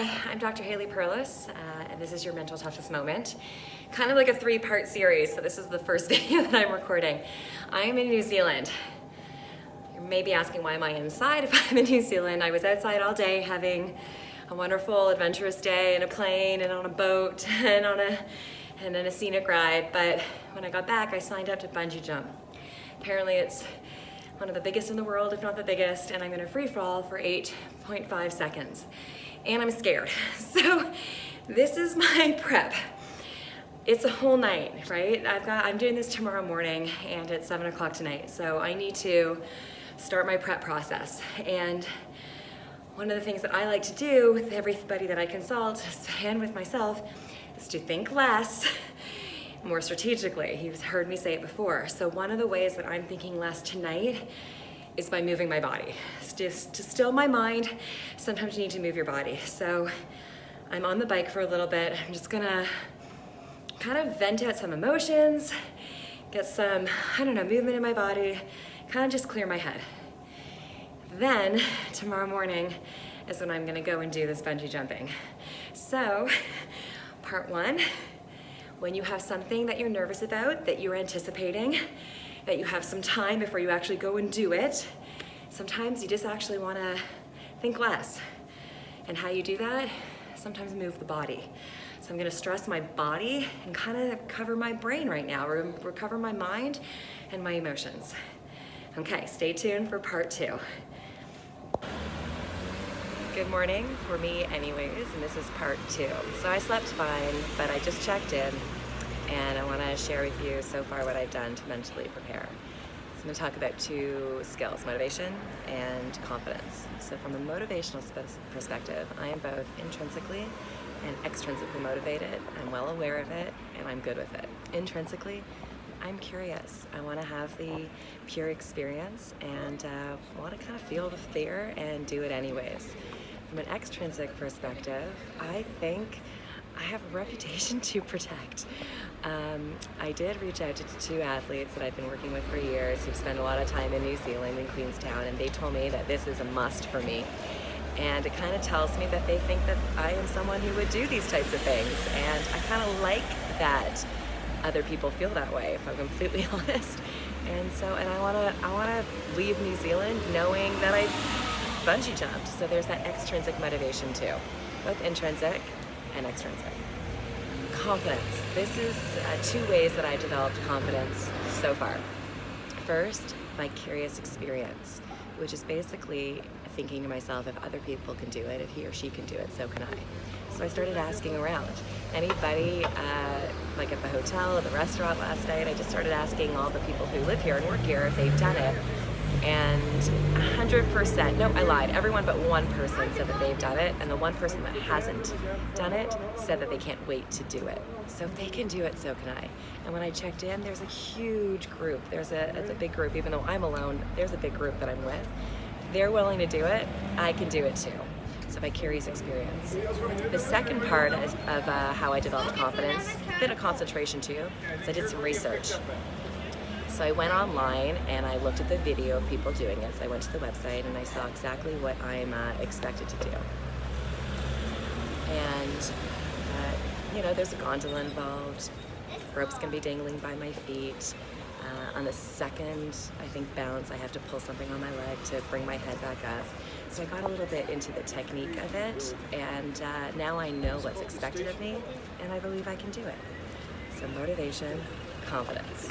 Hi, I'm Dr. Haley Perlus, and this is your Mental Toughness Moment. Kind of like a three-part series, so this is the first video that I'm recording. I'm in New Zealand. You may be asking, why am I inside if I'm in New Zealand? I was outside all day having a wonderful, adventurous day in a plane and on a boat and in a scenic ride, but when I got back, I signed up to bungee jump. Apparently it's one of the biggest in the world, if not the biggest, and I'm gonna free fall for 8.5 seconds. And I'm scared. So this is my prep. It's a whole night, right? I'm doing this tomorrow morning and it's 7 o'clock tonight. So I need to start my prep process. And one of the things that I like to do with everybody that I consult and with myself is to think less, more strategically. You've heard me say it before. So one of the ways that I'm thinking less tonight is by moving my body. Just to still my mind, sometimes you need to move your body. So I'm on the bike for a little bit. I'm just gonna kind of vent out some emotions, get some, movement in my body, kind of just clear my head. Then tomorrow morning is when I'm gonna go and do this bungee jumping. So part one, when you have something that you're nervous about, that you're anticipating, that you have some time before you actually go and do it, sometimes you just actually want to think less. And how you do that? Sometimes move the body. So I'm going to stress my body and kind of cover my brain right now, recover my mind and my emotions. Okay, stay tuned for part two. Good morning for me anyways, and this is part two. So I slept fine, but I just checked in and I want to share with you so far what I've done to mentally prepare. So I'm going to talk about two skills, motivation and confidence. So from a motivational perspective, I am both intrinsically and extrinsically motivated. I'm well aware of it and I'm good with it. Intrinsically, I'm curious. I want to have the pure experience and want to kind of feel the fear and do it anyways. From an extrinsic perspective, I think I have a reputation to protect. I did reach out to two athletes that I've been working with for years who've spent a lot of time in New Zealand, in Queenstown, and they told me that this is a must for me. And it kind of tells me that they think that I am someone who would do these types of things. And I kind of like that other people feel that way, if I'm completely honest. And so, I wanna leave New Zealand knowing that I bungee jumped. So there's that extrinsic motivation too, both intrinsic and extrinsic. Confidence. This is two ways that I've developed confidence so far. First, vicarious experience, which is basically thinking to myself, if other people can do it, if he or she can do it, so can I. So I started asking around. Anybody, like at the hotel, at the restaurant last night, I just started asking all the people who live here and work here if they've done it. And 100%, no, I lied, everyone but one person said that they've done it, and the one person that hasn't done it said that they can't wait to do it. So if they can do it, so can I. And when I checked in, there's a huge group. It's a big group, even though I'm alone, there's a big group that I'm with. If they're willing to do it, I can do it too. So vicarious experience. The second part of how I developed confidence, a bit of concentration too, is I did some research. So I went online and I looked at the video of people doing it. So I went to the website and I saw exactly what I'm expected to do. And, there's a gondola involved. Ropes can be dangling by my feet. On the second, bounce, I have to pull something on my leg to bring my head back up. So I got a little bit into the technique of it, and now I know what's expected of me, and I believe I can do it. So motivation, confidence.